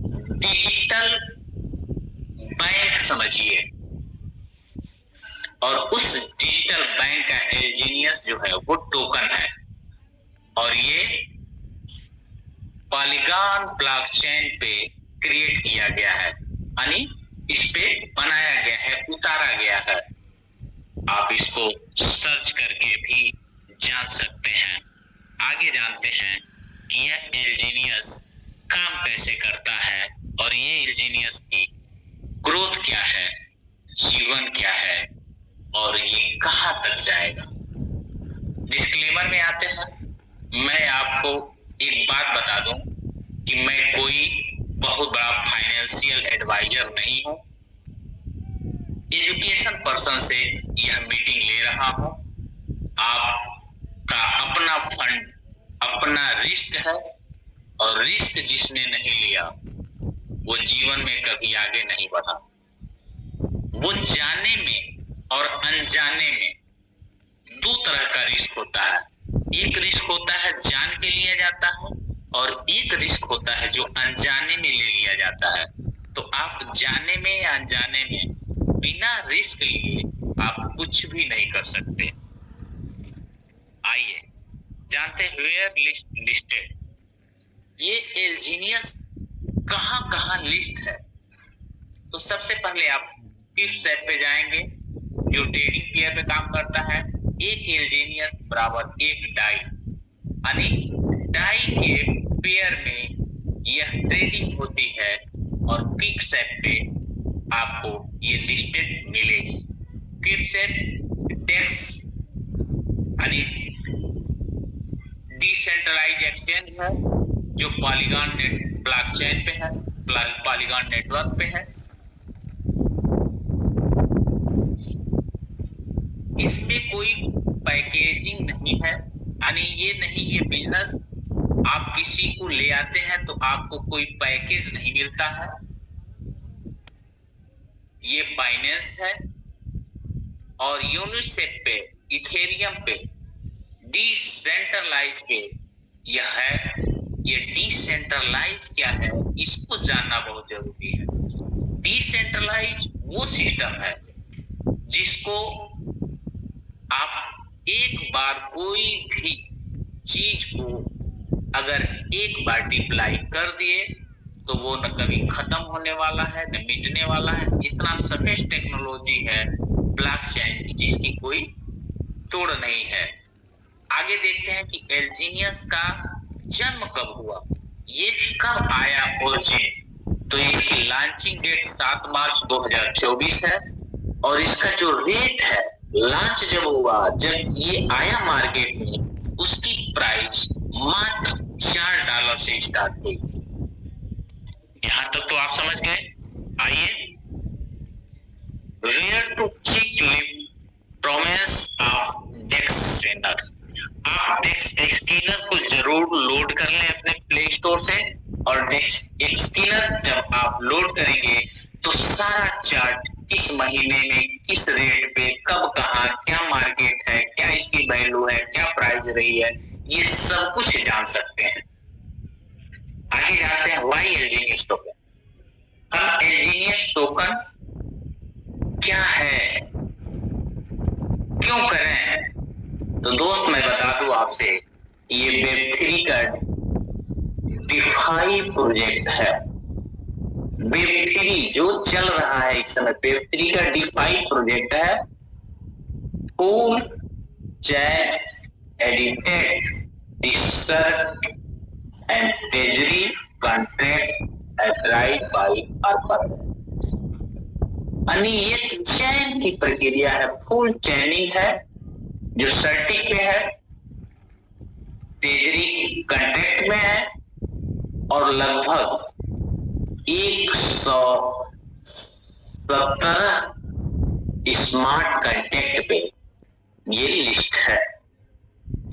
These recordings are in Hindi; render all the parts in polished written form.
डिजिटल बैंक समझिए, और उस डिजिटल बैंक का एल्जीनियस जो है वो टोकन है, और ये पॉलीगॉन ब्लॉकचेन पे क्रिएट किया गया है, यानी इस पे बनाया गया है, उतारा गया है। आप इसको सर्च करके भी जान सकते हैं। आगे जानते हैं कि यह एल्जीनियस काम कैसे करता है और ये एल्जीनियस की ग्रोथ क्या है, जीवन क्या है और ये कहां तक जाएगा। डिस्क्लेमर में आते हैं। मैं आपको एक बात बता दूं कि मैं कोई बहुत बड़ा फाइनेंशियल एडवाइजर नहीं हूं। एजुकेशन पर्सन से यह मीटिंग ले रहा हूं। आपका अपना फंड, अपना रिस्क है, और रिस्क जिसने नहीं लिया वो जीवन में कभी आगे नहीं बढ़ा। वो जाने में और अनजाने में दो तरह का रिस्क होता है। एक रिस्क होता है जान के लिया जाता है, और एक रिस्क होता है जो अनजाने में ले लिया जाता है। तो आप जाने में या अनजाने में बिना रिस्क लिए आप कुछ भी नहीं कर सकते। आइए जानते हैं वेयर लिस्टेड, ये एल्जीनियस कहां कहां लिस्ट है। तो सबसे पहले आप किस सेट पे जाएंगे जो ट्रेडिंग पेयर पे काम करता है। एक एल्जीनियस बराबर एक डाई, यानी डाई के पेयर में यह ट्रेडिंग होती है, और क्विक सेट पे आपको ये लिस्टेड मिलेगी। क्विक सेट डेक्स यानी डिसेंट्रलाइज एक्सचेंज है जो पॉलीगॉन ब्लॉकचेन पे है, पॉलीगॉन नेटवर्क पे है। इसमें कोई पैकेजिंग नहीं है, यानी ये नहीं ये बिजनेस आप किसी को ले आते हैं तो आपको कोई पैकेज नहीं मिलता है। ये बाइनेंस है, और यूनिसेफ पे, इथेरियम पे, डिसेंट्रलाइज पे यह है। ये डिसेंट्रलाइज क्या है इसको जानना बहुत जरूरी है। डिसेंट्रलाइज वो सिस्टम है जिसको आप एक बार कोई भी चीज को अगर एक बार डिप्लाई कर दिए तो वो न कभी खत्म होने वाला है न मिटने वाला है। इतना सफेद टेक्नोलॉजी है ब्लॉकचेन की जिसकी कोई तोड़ नहीं है। आगे देखते हैं कि एल्जीनियस का जन्म कब हुआ, ये कब आया ओरिजिन। तो इसकी लॉन्चिंग डेट 7 मार्च 2024 है, और इसका जो रेट है लॉन्च जब हुआ, जब ये आया मार्केट में, उसकी प्राइस मात्र $4 से स्टार्ट हुई। यहां तक तो आप समझ गए। आइए where to check promise of Dex scanner. आप डेक्स स्कैनर को जरूर लोड कर लें अपने प्ले स्टोर से, और डेक्स स्कैनर जब आप लोड करेंगे तो सारा चार्ट किस महीने में किस रेट पे कब कहां क्या मार्केट है, क्या इसकी वैल्यू है, क्या प्राइस रही है, ये सब कुछ जान सकते हैं। आगे जानते हैं व्हाई एल्जीनियस टोकन। हम एल्जीनियस टोकन क्या है, क्यों करें। तो दोस्त मैं बता दूं आपसे, ये वेब3 का डिफाई प्रोजेक्ट है। वेब3 जो चल रहा है इस समय, वेब3 का डिफाई प्रोजेक्ट है। Full chain audited research and treasury contract authorised by अर्पर, यानी ये चैन की प्रक्रिया है, फुल चैनिंग है जो सर्टिक पे है, ट्रेजरी कॉन्ट्रैक्ट में है, और लगभग 117 स्मार्ट कॉन्ट्रैक्ट पे ये लिस्ट है।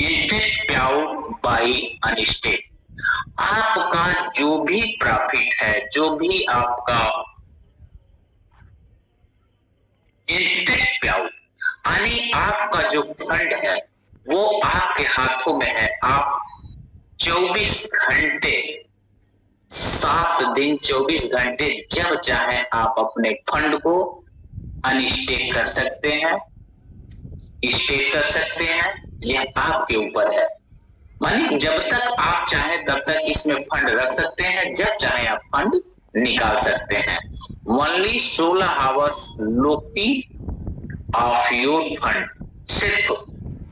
इंटरेस्ट पे आउट बाय अनस्टेट, आपका जो भी प्रॉफिट है, जो भी आपका इंटरेस्ट पे आउट, यानी आपका जो फंड है वो आपके हाथों में है। आप 24 घंटे 7 दिन 24 घंटे जब चाहे आप अपने फंड को अनस्टेक कर सकते हैं, स्टेक कर सकते हैं, यह आपके ऊपर है। मानी जब तक आप चाहें तब तक इसमें फंड रख सकते हैं, जब चाहे आप फंड निकाल सकते हैं। Only 16 hours locking of your fund. सिर्फ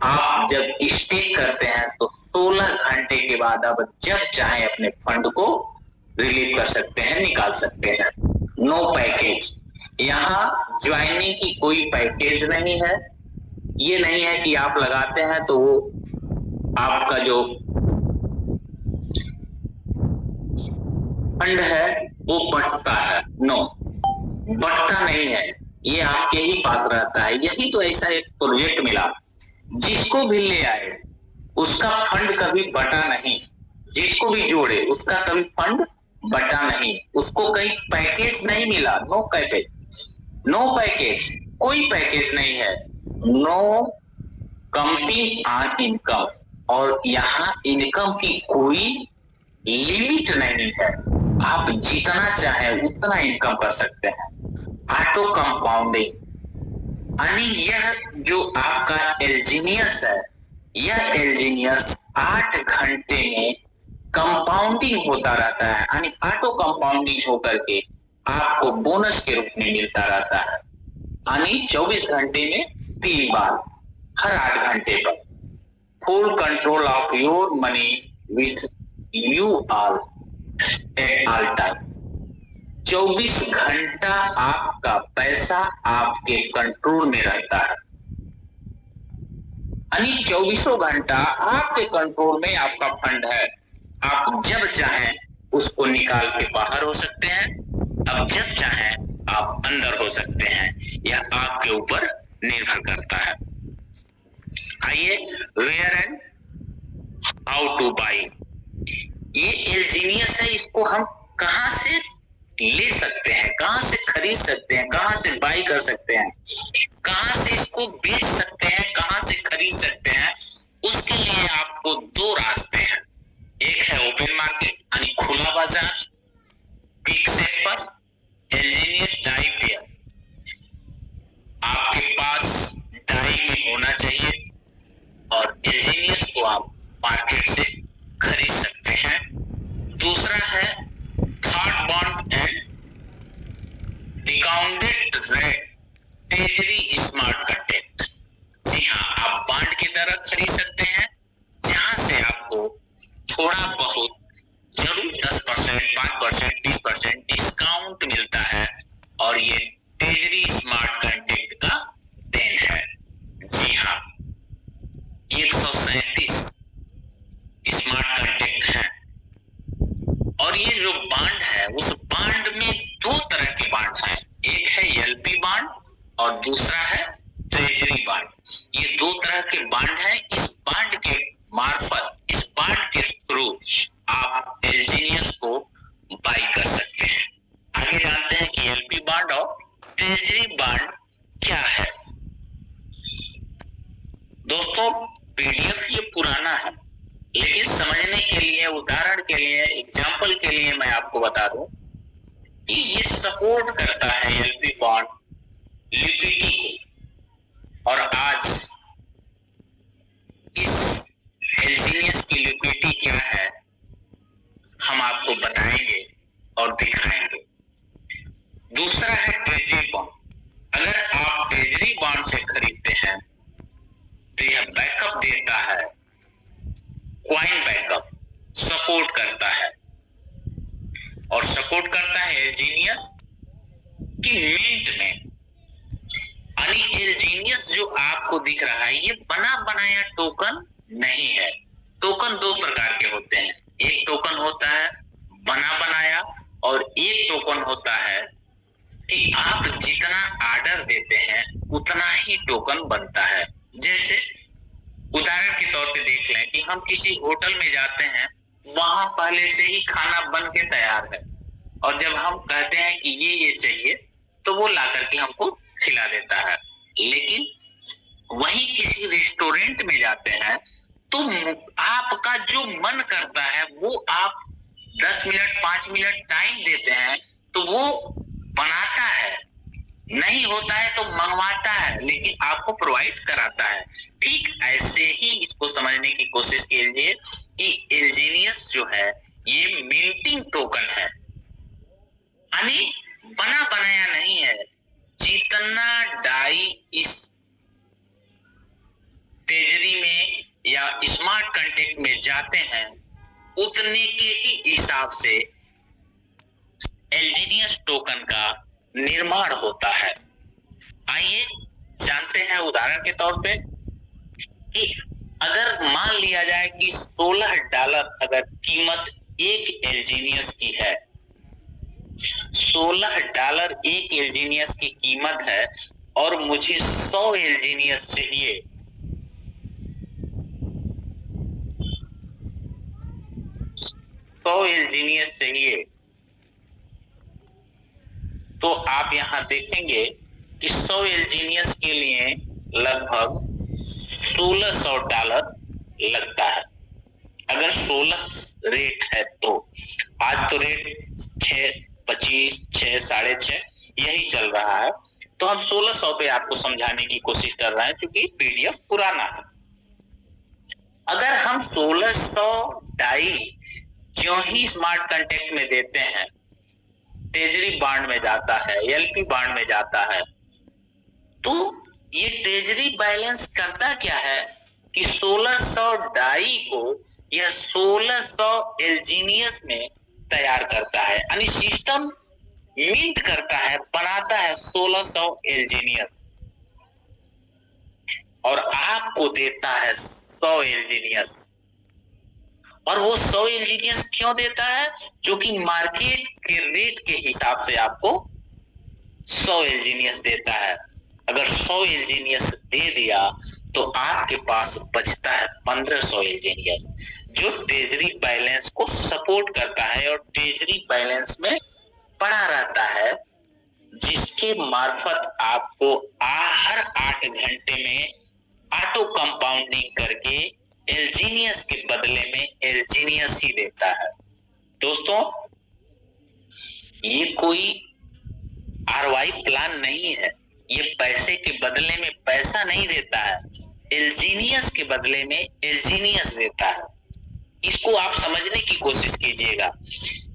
आप जब स्टेक करते हैं तो 16 घंटे के बाद आप जब चाहे अपने फंड को रिलीव कर सकते हैं, निकाल सकते हैं। नो पैकेज, यहाँ ज्वाइनिंग की कोई पैकेज नहीं है। ये नहीं है कि आप लगाते हैं तो वो आपका जो फंड है वो बढ़ता है। नो, बढ़ता नहीं है, ये आपके ही पास रहता है। यही तो ऐसा एक प्रोजेक्ट मिला, जिसको भी ले आए उसका फंड कभी बटा नहीं, जिसको भी जोड़े उसका कभी फंड बटा नहीं, उसको कहीं पैकेज नहीं मिला। नो पैकेज, नो पैकेज, कोई पैकेज नहीं है। नो कमिंग ऑन इनकम, और यहाँ इनकम की कोई लिमिट नहीं है। आप जितना चाहे उतना इनकम कर सकते हैं। ऑटो कंपाउंडिंग, यानी यह जो आपका एलजीनियस है, यह एलजीनियस 8 घंटे में कंपाउंडिंग होता रहता है, यानी ऑटो कंपाउंडिंग होकर के आपको बोनस के रूप में मिलता रहता है। यानी 24 घंटे में 3 बार, हर 8 घंटे पर। Full control of your money with you all at all time. 24 घंटा आपका पैसा आपके कंट्रोल में रहता है, यानी 24 घंटा आपके कंट्रोल में आपका फंड है। आप जब चाहें उसको निकाल के बाहर हो सकते हैं, अब जब चाहें आप अंदर हो सकते हैं। यह आपके ऊपर निर्भर करता है। आइए, where and how to buy. ये एलजीनियस है, इसको हम कहां से ले सकते हैं, कहां से खरीद सकते हैं, कहां से बाई कर सकते हैं, कहां से इसको बेच सकते हैं, कहां से खरीद सकते हैं। उसके लिए आपको 2 रास्ते हैं। एक है ओपन मार्केट, यानी खुला बाजार, क्विक सेल पर एलजीनियस डाई पेयर। आपके पास डाई में होना चाहिए और एलजीनियस को आप मार्केट से खरीद सकते हैं। दूसरा है third bond and discounted rate treasury smart content. जी हाँ, आप बॉन्ड की तरह खरीद सकते हैं, जहां से आपको थोड़ा बहुत जरूर 10%, 5%, 20% डिस्काउंट मिलता है, और ये ट्रेजरी स्मार्ट कंटेंट का देन है। जी हाँ, 137 स्मार्ट कंटेंट है। और ये जो बॉन्ड है, उस बॉन्ड में 2 तरह के बॉन्ड हैं। एक है एलपी बॉन्ड और दूसरा है ट्रेजरी बॉन्ड। ये 2 तरह के बॉन्ड हैं। इस बॉन्ड के मार्फत, इस बॉन्ड के थ्रू आप एलजीनियस को बाई कर सकते हैं। आगे जानते हैं कि एलपी बॉन्ड और ट्रेजरी बॉन्ड क्या है। दोस्तों, पीडीएफ ये पुराना है, लेकिन समझने के लिए, उदाहरण के लिए, एग्जाम्पल के लिए मैं आपको बता दूं कि ये सपोर्ट करता है एलपी बॉन्ड लिक्विडिटी को। और आज इस एलजीनियस की लिक्विडिटी क्या है हम आपको बताएंगे और दिखाएंगे। दूसरा है ट्रेजरी बॉन्ड। अगर आप ट्रेजरी बॉन्ड से खरीदते हैं तो यह बैकअप देता है, क्वाइन बैकअप सपोर्ट करता है, और सपोर्ट करता है एलजीनियस की मिंट में। यानी एलजीनियस जो आपको दिख रहा है, ये बना बनाया टोकन नहीं है। टोकन 2 प्रकार के होते हैं। एक टोकन होता है बना बनाया, और एक टोकन होता है कि आप जितना ऑर्डर देते हैं उतना ही टोकन बनता है। जैसे उदाहरण के तौर पे देख लें कि हम किसी होटल में जाते हैं, वहां पहले से ही खाना बन के तैयार है, और जब हम कहते हैं कि ये चाहिए तो वो ला करके हमको खिला देता है। लेकिन वहीं किसी रेस्टोरेंट में जाते हैं तो आपका जो मन करता है वो आप 10 मिनट 5 मिनट टाइम देते हैं तो वो बनाता है, नहीं होता है तो मंगवाता है, लेकिन आपको प्रोवाइड कराता है। ठीक ऐसे ही इसको समझने की कोशिश कीजिए कि एलजीनियस जो है ये मिंटिंग टोकन है, यानी बना बनाया नहीं है। जितना डाई इस ट्रेजरी में या स्मार्ट कॉन्ट्रैक्ट में जाते हैं उतने के ही हिसाब से एलजीनियस टोकन का निर्माण होता है। आइए जानते हैं उदाहरण के तौर पे कि अगर मान लिया जाए कि $16 अगर कीमत एक एलजीनियस की है, $16 एक एलजीनियस की कीमत है और मुझे 100 एलजीनियस चाहिए, चाहिए, तो आप यहां देखेंगे कि 100 एलजीनियस के लिए लगभग $1600 लगता है। अगर 16 रेट है तो आज तो रेट 6, 25, 6, 6.5 यही चल रहा है, तो हम 1600 पे आपको समझाने की कोशिश कर रहे हैं क्योंकि पीडीएफ पुराना है। अगर हम 1600 डाई जो ही स्मार्ट कॉन्ट्रैक्ट में देते हैं, ट्रेजरी बॉन्ड में जाता है, एलपी बॉन्ड में जाता है, तो ये ट्रेजरी बैलेंस करता क्या है कि 1600 डाई को यह 1600 एलजीनियस में तैयार करता है, यानी सिस्टम मिंट करता है, बनाता है 1600 एलजीनियस और आपको देता है 100 एलजीनियस। और वो 100 एलजीनियस क्यों देता है? जो कि मार्केट के रेट के हिसाब से आपको 100 एलजीनियस देता है। अगर 100 एलजीनियस दे दिया तो आपके पास बचता है 1500 एलजीनियस, जो ट्रेजरी बैलेंस को सपोर्ट करता है और ट्रेजरी बैलेंस में पड़ा रहता है, जिसके मार्फत आपको हर 8 घंटे में ऑटो कंपाउंडिंग करके एलजीनियस के बदले में एलजीनियस ही देता है। दोस्तों, ये कोई आरवाई प्लान नहीं है, ये पैसे के बदले में पैसा नहीं देता है, एलजीनियस के बदले में एलजीनियस देता है। इसको आप समझने की कोशिश कीजिएगा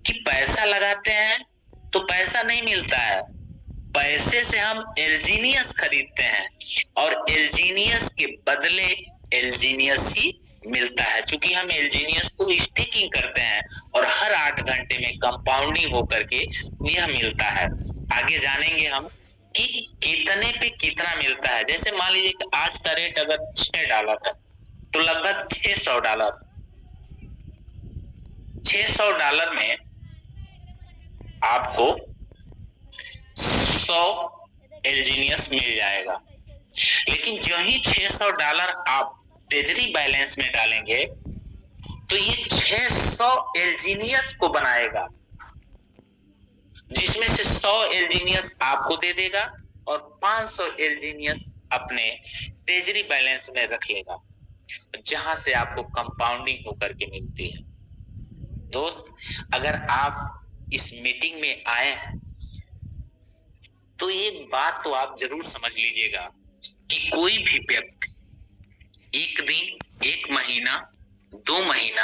कि पैसा लगाते हैं तो पैसा नहीं मिलता है, पैसे से हम एलजीनियस खरीदते हैं और एलजीनियस के बदले एलजीनियस ही मिलता है, क्योंकि हम एलजीनियस को स्टेकिंग करते हैं और हर 8 घंटे में कंपाउंडिंग होकर के यह मिलता है। आगे जानेंगे हम कि कितने पे कितना मिलता है। जैसे मान लीजिए कि आज का रेट अगर $6 है तो लगभग $600, $600 में आपको 100 एलजीनियस मिल जाएगा। लेकिन जो ही $600 आप ट्रेजरी बैलेंस में डालेंगे तो ये 600 एलजीनियस को बनाएगा, जिसमें से 100 एलजीनियस आपको दे देगा और 500 एलजीनियस अपने ट्रेजरी बैलेंस में रख लेगा, जहां से आपको कंपाउंडिंग होकर के मिलती है। दोस्त, अगर आप इस मीटिंग में आए हैं तो एक बात तो आप जरूर समझ लीजिएगा कि कोई भी व्यक्ति एक दिन, 1 महीना, 2 महीना,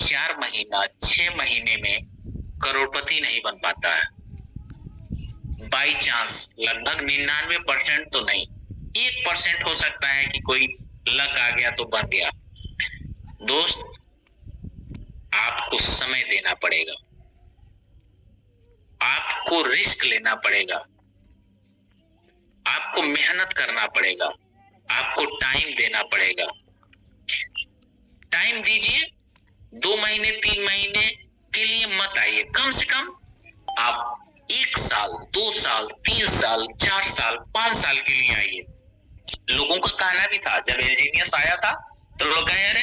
4 महीना, 6 महीने में करोड़पति नहीं बन पाता है। बाई चांस, लगभग 99% तो नहीं, 1% हो सकता है कि कोई लक आ गया तो बन गया। दोस्त, आपको समय देना पड़ेगा, आपको रिस्क लेना पड़ेगा, आपको मेहनत करना पड़ेगा, आपको टाइम देना पड़ेगा। टाइम दीजिए, 2 महीने 3 महीने के लिए मत आइए, कम से कम आप 1 साल, 2 साल, 3 साल, 4 साल, 5 साल के लिए आइए। लोगों का कहना भी था, जब एलजीनियस आया था तो लोग कहे अरे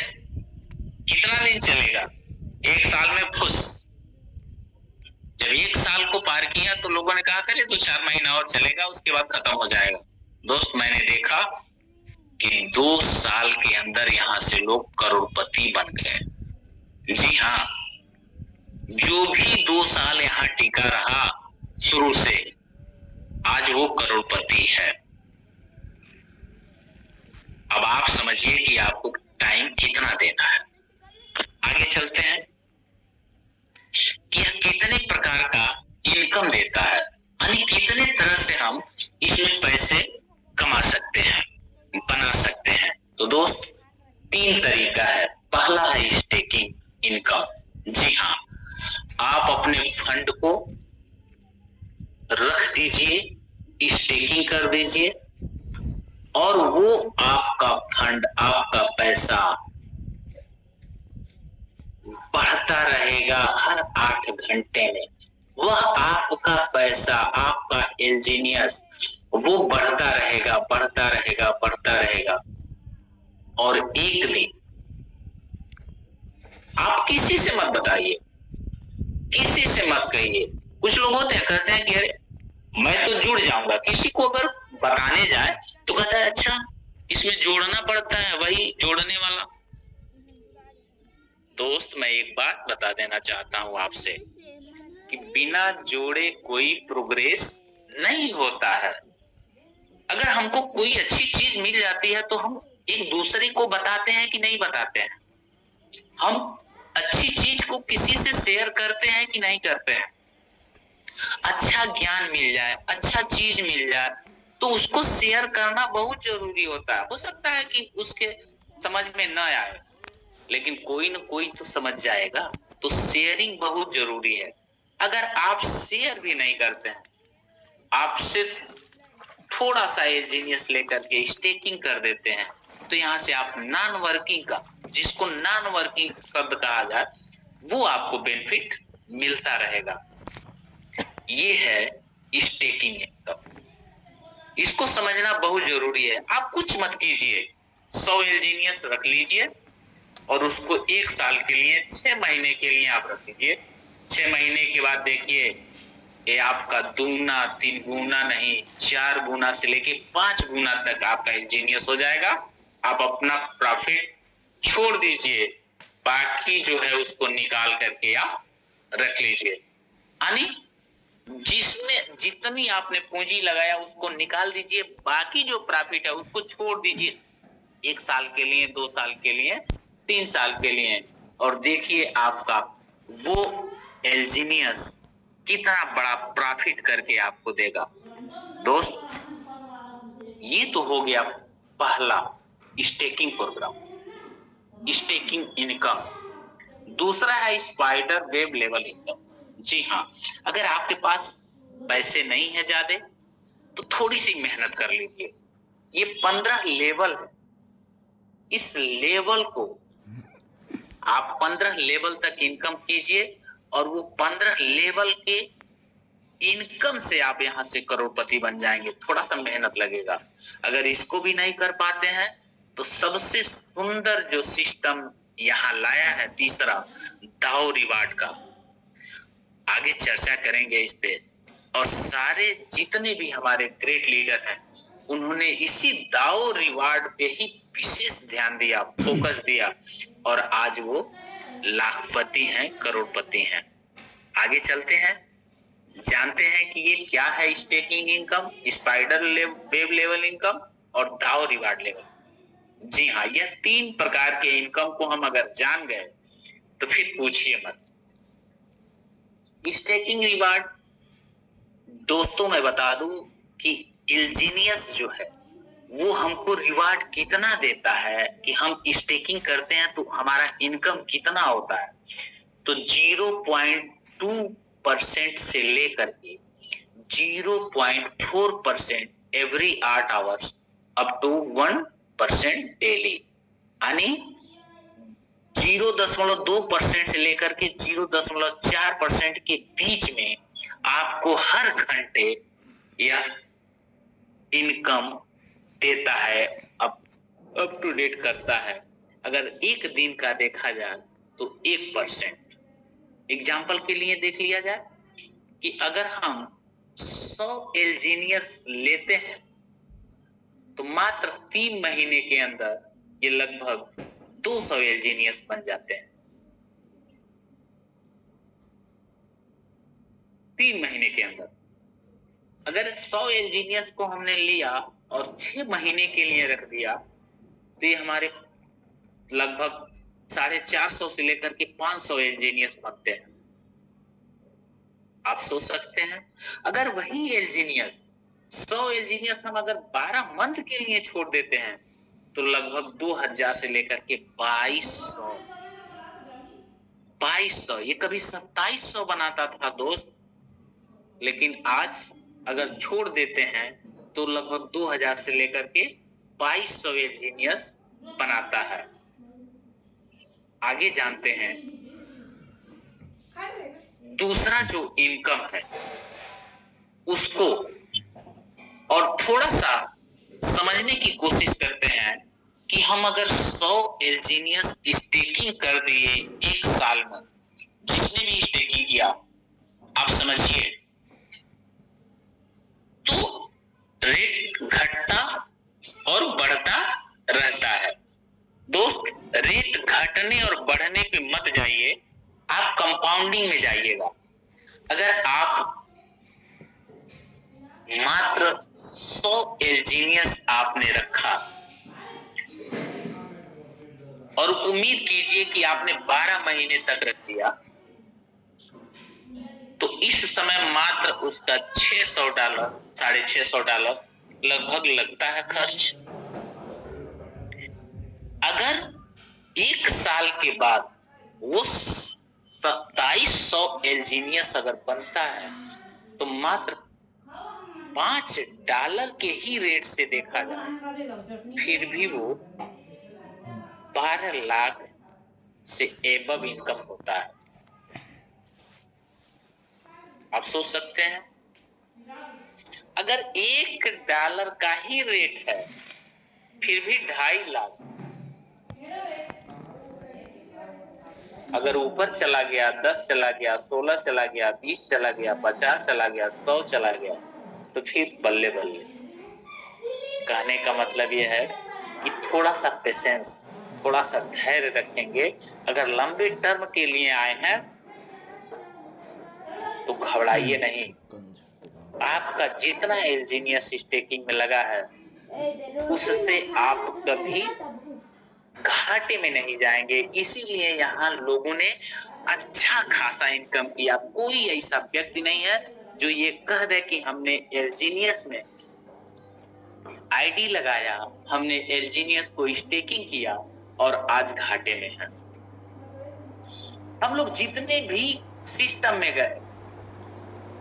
कितना दिन चलेगा, 1 साल में फुस। जब 1 साल को पार किया तो लोगों ने कहा करे 2-4 महीना और चलेगा, उसके बाद खत्म हो जाएगा। दोस्त, मैंने देखा कि 2 साल के अंदर यहां से लोग करोड़पति बन गए। जी हाँ, जो भी 2 साल यहाँ टिका रहा शुरू से, आज वो करोड़पति है। अब आप समझिए कि आपको टाइम कितना देना है। आगे चलते हैं कि यह कितने प्रकार का इनकम देता है, यानी कितने तरह से हम इसमें पैसे कमा सकते हैं, बना सकते हैं। तो दोस्त 3 तरीका है। पहला है स्टेकिंग इनकम। जी हाँ, आप अपने फंड को रख दीजिए, स्टेकिंग कर दीजिए और वो आपका फंड, आपका पैसा बढ़ता रहेगा हर 8 घंटे में। वह आपका पैसा, आपका इंजीनियस वो बढ़ता रहेगा, बढ़ता रहेगा, बढ़ता रहेगा। और एक दिन आप किसी से मत बताइए, किसी से मत कहिए। कुछ लोग होते हैं कहते हैं कि अरे मैं तो जुड़ जाऊंगा, किसी को अगर बताने जाए तो कहता है अच्छा इसमें जोड़ना पड़ता है, वही जोड़ने वाला। दोस्त मैं एक बात बता देना चाहता हूं आपसे कि बिना जोड़े कोई प्रोग्रेस नहीं होता है। अगर हमको कोई अच्छी चीज मिल जाती है तो हम एक दूसरे को बताते हैं कि नहीं बताते हैं? हम अच्छी चीज को किसी से शेयर करते हैं कि नहीं करते हैं? अच्छा ज्ञान मिल जाए, अच्छा चीज मिल जाए तो उसको शेयर करना बहुत जरूरी होता है। हो सकता है कि उसके समझ में न आए, लेकिन कोई न कोई तो समझ जाएगा। तो शेयरिंग बहुत जरूरी है। अगर आप शेयर भी नहीं करते हैं, आप सिर्फ थोड़ा सा इंजीनियस लेकर के स्टेकिंग कर देते हैं, तो यहाँ से आप नॉन वर्किंग का, जिसको नॉन वर्किंग शब्द कहा जाए, वो आपको बेनिफिट मिलता रहेगा। ये है स्टेकिंग इनकम। इसको समझना बहुत जरूरी है। आप कुछ मत कीजिए, 100 इंजीनियर्स रख लीजिए और उसको 1 साल के लिए, 6 महीने के लिए आप रख लीजिए। 6 महीने के बाद देखिए ये आपका 2 गुना 3 गुना नहीं, 4 गुना से लेके 5 गुना तक आपका इंजीनियस हो जाएगा। आप अपना प्रॉफिट छोड़ दीजिए, बाकी जो है उसको निकाल करके आप रख लीजिए। यानी जिसमें जितनी आपने पूंजी लगाया उसको निकाल दीजिए, बाकी जो प्रॉफिट है उसको छोड़ दीजिए 1 साल के लिए, 2 साल के लिए, 3 साल के लिए, और देखिए आपका वो इंजीनियस कितना बड़ा प्रॉफिट करके आपको देगा। दोस्त ये तो हो गया पहला स्टेकिंग प्रोग्राम, स्टेकिंग इनकम। दूसरा है स्पाइडर वेब लेवल इनकम। जी हाँ, अगर आपके पास पैसे नहीं है ज्यादा तो थोड़ी सी मेहनत कर लीजिए। ये 15 लेवल है। इस लेवल को आप 15 लेवल तक इनकम कीजिए और वो 15 लेवल के इनकम से आप यहां से करोड़पति बन जाएंगे। थोड़ा सा मेहनत लगेगा। अगर इसको भी नहीं कर पाते हैं तो सबसे सुंदर जो सिस्टम यहाँ लाया है तीसरा, दाव रिवार्ड का, आगे चर्चा करेंगे इस पे। और सारे जितने भी हमारे ग्रेट लीडर हैं उन्होंने इसी दाव रिवार्ड पे ही विशेष ध्यान दिया, फोकस दिया, और आज वो लाखपति हैं, करोड़पति हैं। आगे चलते हैं, जानते हैं कि ये क्या है staking income, spider web level income और दाव रिवार्ड लेवल। जी हाँ, यह 3 प्रकार के इनकम को हम अगर जान गए तो फिर पूछिए मत। स्टेकिंग रिवार्ड दोस्तों मैं बता दूं कि इंजीनियस जो है वो हमको रिवार्ड कितना देता है कि हम स्टेकिंग करते हैं तो हमारा इनकम कितना होता है। तो 0.2% से लेकर के 0.4% every 8 hours up to 1% daily, यानी 0.2% से लेकर के 0.4% के बीच में आपको हर घंटे यह इनकम देता है, अप टू डेट करता है। अगर एक दिन का देखा जाए तो 1%। एग्जाम्पल के लिए देख लिया जाए कि अगर हम 100 इंजीनियर्स लेते हैं तो मात्र 3 महीने के अंदर ये लगभग 200 इंजीनियर्स बन जाते हैं। 3 महीने के अंदर। अगर 100 एलजीनियस को हमने लिया और 6 महीने के लिए रख दिया तो ये हमारे लगभग 450 से लेकर के 500 एलजीनियस बनते हैं। आप सोच सकते हैं, अगर वही एलजीनियस 100 एलजीनियस हम अगर 12 मंथ के लिए छोड़ देते हैं तो लगभग 2000 से लेकर के 2200 ये कभी 2700 बनाता था दोस्त, लेकिन आज अगर छोड़ देते हैं तो लगभग 2000 से लेकर के 2200 एलजीनियस बनाता है। आगे जानते हैं दूसरा जो इनकम है उसको, और थोड़ा सा समझने की कोशिश करते हैं कि हम अगर 100 एलजीनियस स्टेकिंग कर दिए एक साल में, जिसने भी स्टेकिंग किया आप समझिए, तो रेट घटता और बढ़ता रहता है। दोस्त, रेट घटने और बढ़ने पे मत जाइए, आप कंपाउंडिंग में जाइएगा। अगर आप मात्र 100 एलजीनियस आपने रखा और उम्मीद कीजिए कि आपने 12 महीने तक रख दिया, तो इस समय मात्र उसका $600 $650 लगभग लगता है खर्च। अगर एक साल के बाद वो 2700 एलजीनियस अगर बनता है तो मात्र $5 के ही रेट से देखा जाए फिर भी वो 12 लाख से एबव इनकम होता है। आप सोच सकते हैं, अगर $1 का ही रेट है फिर भी 2.5 लाख, अगर ऊपर चला गया 10 चला गया 16 चला गया 20 चला गया 50 चला गया 100 चला गया तो फिर बल्ले बल्ले। कहने का मतलब यह है कि थोड़ा सा पेशेंस, थोड़ा सा धैर्य रखेंगे। अगर लंबे टर्म के लिए आए हैं तो घबराइए नहीं। आपका जितना एलजीनियस स्टेकिंग में लगा है उससे आप कभी घाटे में नहीं जाएंगे। इसीलिए यहाँ लोगों ने अच्छा खासा इनकम किया। कोई ऐसा व्यक्ति नहीं है जो ये कह दे कि हमने एलजीनियस में आईडी लगाया, हमने एलजीनियस को स्टेकिंग किया और आज घाटे में है। हम लोग जितने भी सिस्टम में गए,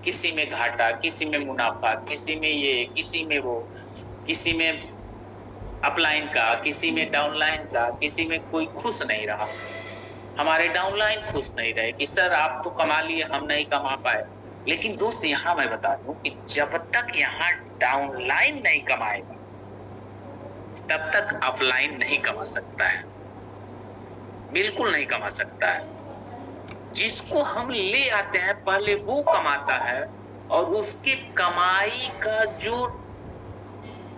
किसी में घाटा, किसी में मुनाफा, किसी में ये, किसी में वो, किसी में अपलाइन का, किसी में डाउनलाइन का, किसी में कोई खुश नहीं रहा। हमारे डाउनलाइन खुश नहीं रहे कि सर आप तो कमा लिए, हम नहीं कमा पाए। लेकिन दोस्त यहाँ मैं बता दूं कि जब तक यहाँ डाउनलाइन नहीं कमाएगा तब तक अपलाइन नहीं कमा सकता है, बिल्कुल नहीं कमा सकता है। जिसको हम ले आते हैं पहले वो कमाता है और उसके कमाई का जो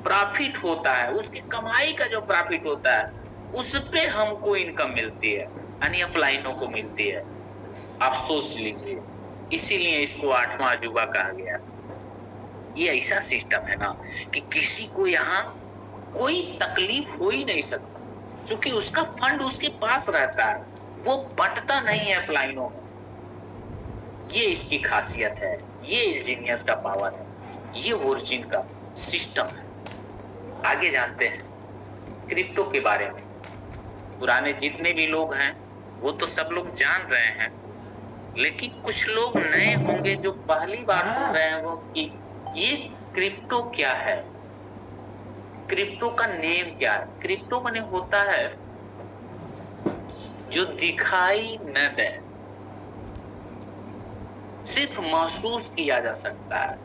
प्रॉफिट होता है, उसकी कमाई का जो प्रॉफिट होता है उस पे हमको इनकम मिलती है, यानी अपलाइनों को मिलती है। आप सोच लीजिए, इसीलिए इसको 8वां अजूबा कहा गया। ये ऐसा सिस्टम है ना कि किसी को यहाँ कोई तकलीफ हो ही नहीं सकती, क्योंकि उसका फंड उसके पास रहता है, वो बंटता नहीं है अपलाइनों में। ये इसकी खासियत है, ये इंजीनियर्स का पावर है, ये ओरिजिन का सिस्टम है। आगे जानते हैं क्रिप्टो के बारे में। पुराने जितने भी लोग हैं वो तो सब लोग जान रहे हैं, लेकिन कुछ लोग नए होंगे जो पहली बार सुन रहे हैं वो कि ये क्रिप्टो क्या है, क्रिप्टो का नेम क्या है। क्रिप्टो माने होता है जो दिखाई न दे, सिर्फ महसूस किया जा सकता है।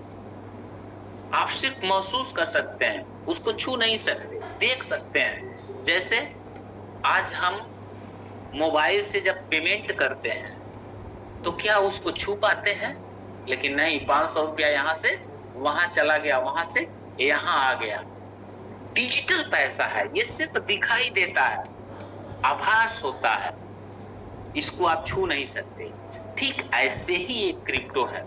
आप सिर्फ महसूस कर सकते हैं, उसको छू नहीं सकते, देख सकते हैं। जैसे आज हम मोबाइल से जब पेमेंट करते हैं तो क्या उसको छू पाते हैं? लेकिन नहीं, 500 रुपया यहाँ से वहां चला गया, वहां से यहाँ आ गया। डिजिटल पैसा है, ये सिर्फ दिखाई देता है, आभास होता है, इसको आप छू नहीं सकते। ठीक ऐसे ही एक क्रिप्टो है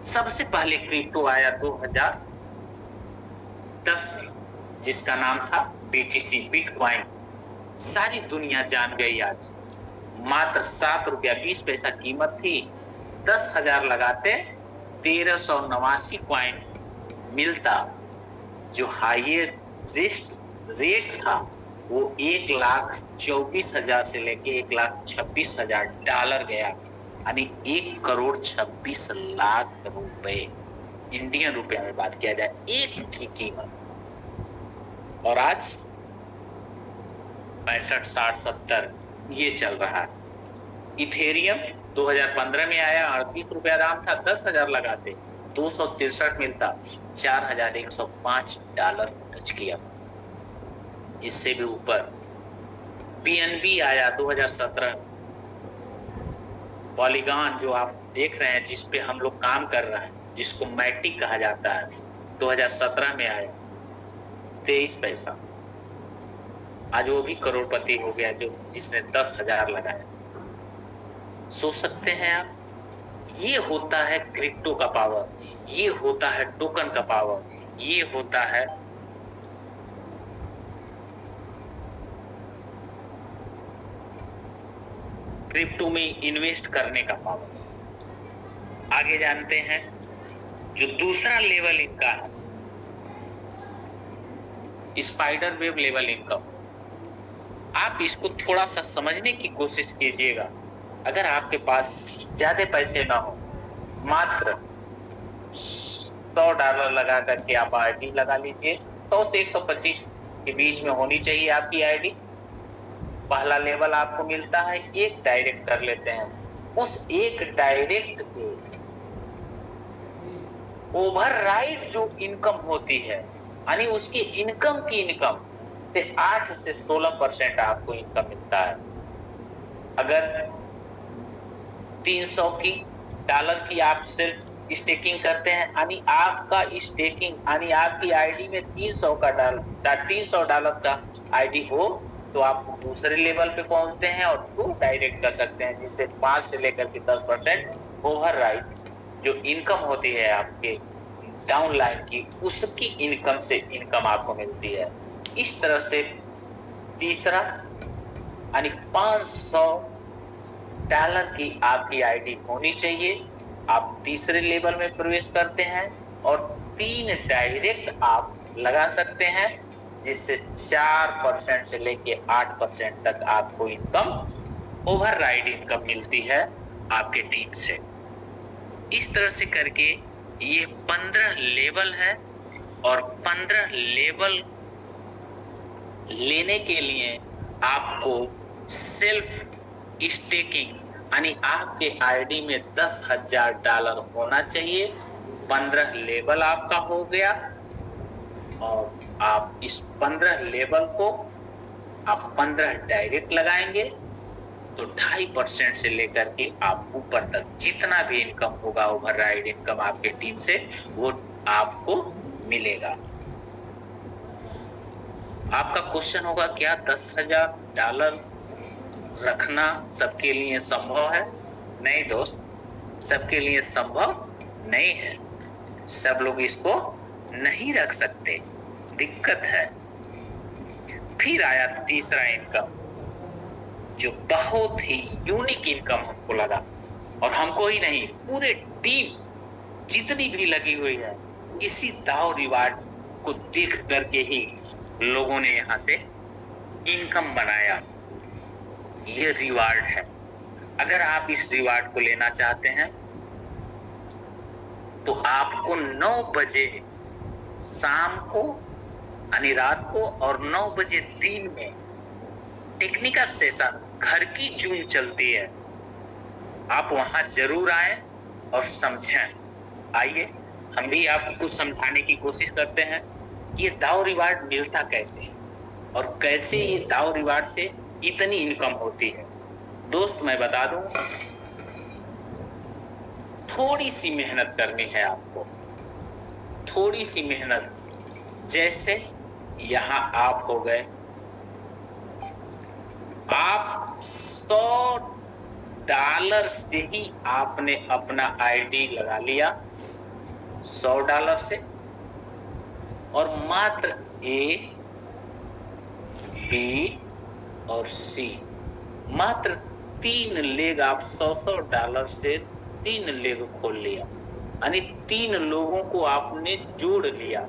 सबसे पहले क्रिप्टो आया 2010 में, जिसका नाम था बीटीसी, बिटकॉइन। सारी दुनिया जान गई आज। मात्र ₹7.20 कीमत थी। 10,000 लगाते 1389 कॉइन मिलता। जो हाईएस्ट रेट था वो $1,24,000 से लेके $1,26,000 गया, यानी 1,26,00,000 रुपए, इंडियन रुपया में बात किया जाए, एक की कीमत। और आज 65, 60, 70 ये चल रहा है। इथेरियम 2015 में आया, ₹38 दाम था। 10,000 लगाते 263 मिलता, $4,105 टच किया। इससे भी ऊपर पीएनबी आया 2017। पॉलीगॉन जो आप देख रहे हैं, जिस पे हम लोग काम कर रहे हैं, जिसको मैटिक कहा जाता है, 2017 में आया 23 पैसा। आज वो भी करोड़पति हो गया जो जिसने 10,000 लगाया। सोच सकते हैं आप, ये होता है क्रिप्टो का पावर, ये होता है टोकन का पावर, ये होता है क्रिप्टो में इन्वेस्ट करने का पावर। आगे जानते हैं जो दूसरा लेवल इनका है, स्पाइडर वेब लेवल इनकम। आप इसको थोड़ा सा समझने की कोशिश कीजिएगा। अगर आपके पास ज्यादा पैसे ना हो, मात्र $100 लगा करके आप आईडी लगा लीजिए। 100 से 125 के बीच में होनी चाहिए आपकी आईडी। पहला लेवल आपको मिलता है, एक डायरेक्ट कर लेते हैं। उस एक डायरेक्ट के ओवरराइड जो इनकम होती है, यानी उसकी इनकम की इनकम से 8 से 16% आपको इनकम मिलता है। अगर $300 की आप सिर्फ स्टेकिंग करते हैं, यानी आपका स्टेकिंग, यानी आपकी आईडी में $300 का आईडी हो, तो आप दूसरे लेवल पे पहुंचते हैं और तो डायरेक्ट कर सकते हैं, जिससे 5 से लेकर के 10% ओवरराइड जो इनकम होती है आपके डाउनलाइन की, उसकी इनकम से इनकम आपको मिलती है। इस तरह से तीसरा, यानी $500 की आपकी आईडी होनी चाहिए। आप तीसरे लेवल में प्रवेश करते हैं और 3 डायरेक्ट आप लगा सकते हैं, जिससे 4% से लेके 8% तक आपको इनकम, ओवरराइड इनकम मिलती है आपके टीम से। इस तरह से करके ये 15 लेवल है, और 15 लेवल लेने के लिए आपको सेल्फ स्टेकिंग, यानी आपके आईडी में $10,000 होना चाहिए। 15 लेवल आपका हो गया, और आप इस 15 लेवल को आप 15 डायरेक्ट लगाएंगे तो 2.5% से लेकर के आप ऊपर तक जितना भी इनकम होगा, ओवरराइड इनकम आपके टीम से, वो आपको मिलेगा। आपका क्वेश्चन होगा, क्या $10,000 रखना सबके लिए संभव है? नहीं दोस्त, सबके लिए संभव नहीं है। सब लोग इसको नहीं रख सकते, दिक्कत है। फिर आया तीसरा इनकम, जो बहुत ही यूनिक इनकम हमको लगा, और हमको ही नहीं, पूरे टीम जितनी भी लगी हुई है, इसी दाव रिवार्ड को देख करके ही लोगों ने यहां से इनकम बनाया। ये रिवार्ड है। अगर आप इस रिवार्ड को लेना चाहते हैं तो आपको 9 बजे शाम को, यानी रात को, और 9 बजे दिन में टेक्निकल सेशन, घर की जूम चलती है, आप वहां जरूर आए और समझें। आइए हम भी आपको कुछ समझाने की कोशिश करते हैं कि ये दाव रिवार्ड मिलता कैसे, और कैसे ये दाव रिवार्ड से इतनी इनकम होती है। दोस्त मैं बता दूं, थोड़ी सी मेहनत करनी है आपको, थोड़ी सी मेहनत। जैसे यहां आप हो गए, आप $100 से ही आपने अपना आईडी लगा लिया, $100 से, और मात्र ए, बी और सी, मात्र 3 लेग आप $100 से 3 लेग खोल लिया, यानी 3 लोगों को आपने जोड़ लिया,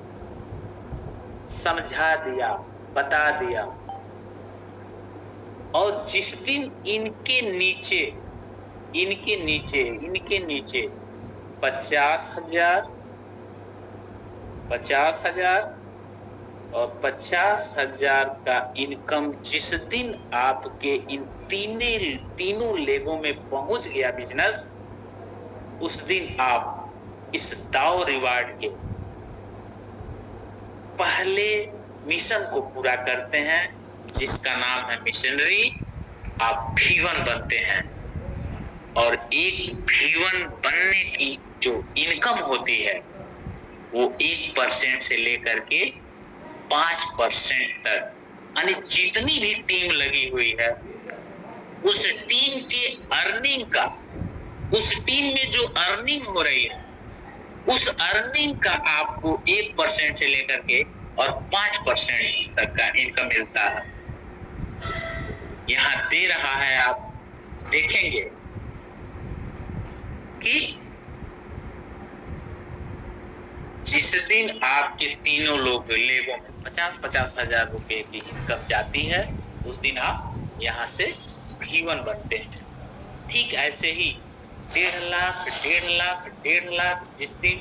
समझा दिया, बता दिया। और जिस दिन इनके नीचे 50,000 और 50,000 का इनकम जिस दिन आपके इन तीनों लेगों में पहुंच गया बिजनेस, उस दिन आप इस दाव रिवार्ड के पहले मिशन को पूरा करते हैं, जिसका नाम है मिशनरी। आप V1 बनते हैं, और एक V1 बनने की जो इनकम होती है वो 1% से लेकर के 5% तक, यानी जितनी भी टीम लगी हुई है उस टीम के अर्निंग का, उस टीम में जो अर्निंग हो रही है उस अर्निंग का आपको 1% से लेकर के और 5% तक का इनकम मिलता है। यहाँ दे रहा है, आप देखेंगे कि जिस दिन आपके तीनों लोगों में 50,000 रुपए की इनकम जाती है, उस दिन आप यहाँ से V1 बनते हैं। ठीक ऐसे ही 1.5 लाख, 1.5 लाख जिस दिन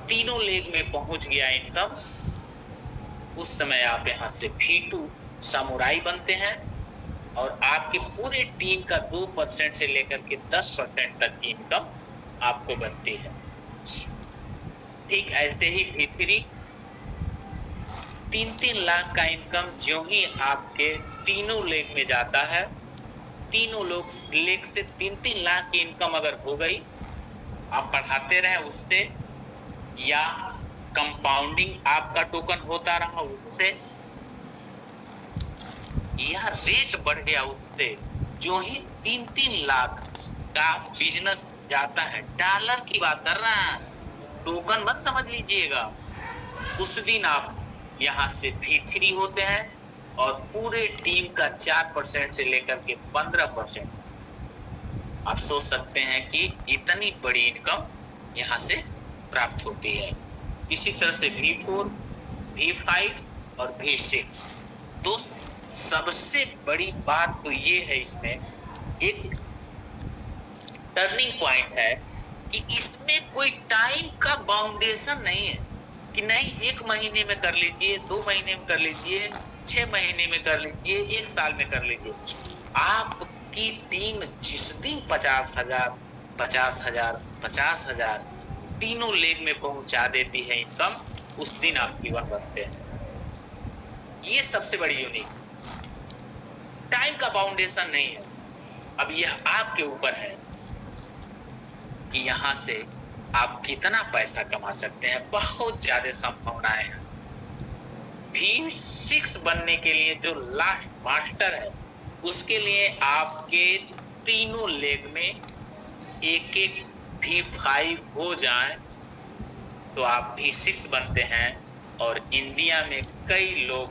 तीनों लेग में पहुंच गया इनकम, उस समय आप यहाँ से V2 समुराई बनते हैं, और आपके पूरे टीम का 2% से लेकर के 10% तक की इनकम आपको बनती है। ठीक ऐसे ही V3 3-3 लाख का इनकम जो ही आपके तीनों लेग में जाता है, तीनों लेग से 3-3 लाख की इनकम अगर हो गई, आप बढ़ाते रहे उससे, या कंपाउंडिंग आपका टोकन होता रहा उससे, या रेट बढ़ गया उससे, जो ही 3-3 लाख का बिजनेस जाता है, डॉलर की बात कर रहा है, टोकन मत समझ लीजिएगा, उस दिन आप यहाँ से V3 होते हैं, और पूरे टीम का 4% से लेकर के 15%, आप सोच सकते हैं कि इतनी बड़ी इनकम यहाँ से प्राप्त होती है। इसी तरह से V4, V5 और V6। दोस्त, सबसे बड़ी बात तो ये है, इसमें एक टर्निंग पॉइंट है कि इसमें कोई टाइम का बाउंडेशन नहीं है कि नहीं 1 महीने में कर लीजिए, 2 महीने में कर लीजिए, 6 महीने में कर लीजिए, 1 साल में कर लीजिए। आपकी टीम जिस दिन 50,000 तीनों लेग में पहुंचा देती है इनकम, उस दिन आप V1 बनते हैं। ये सबसे बड़ी यूनिक, टाइम का बाउंडेशन नहीं है। अब यह आपके ऊपर है कि यहाँ से आप कितना पैसा कमा सकते हैं। बहुत ज्यादा संभावनाएं हैं। V6 बनने के लिए जो लास्ट मास्टर है, उसके लिए आपके तीनों लेग में एक V5 हो जाए तो आप V6 बनते हैं। और इंडिया में कई लोग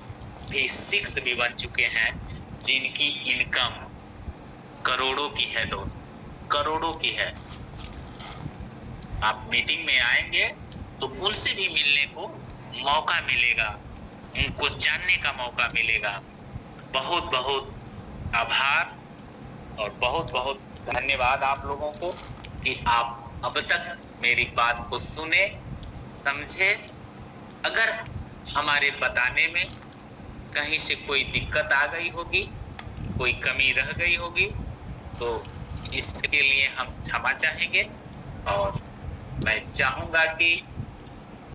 V6 भी बन चुके हैं, जिनकी इनकम करोड़ों की है दोस्त, करोड़ों की है। आप मीटिंग में आएंगे तो उनसे भी मिलने को मौका मिलेगा, उनको जानने का मौका मिलेगा। बहुत बहुत आभार और बहुत बहुत धन्यवाद आप लोगों को कि आप अब तक मेरी बात को सुने, समझे। अगर हमारे बताने में कहीं से कोई दिक्कत आ गई होगी, कोई कमी रह गई होगी, तो इसके लिए हम क्षमा चाहेंगे। और मैं चाहूंगा कि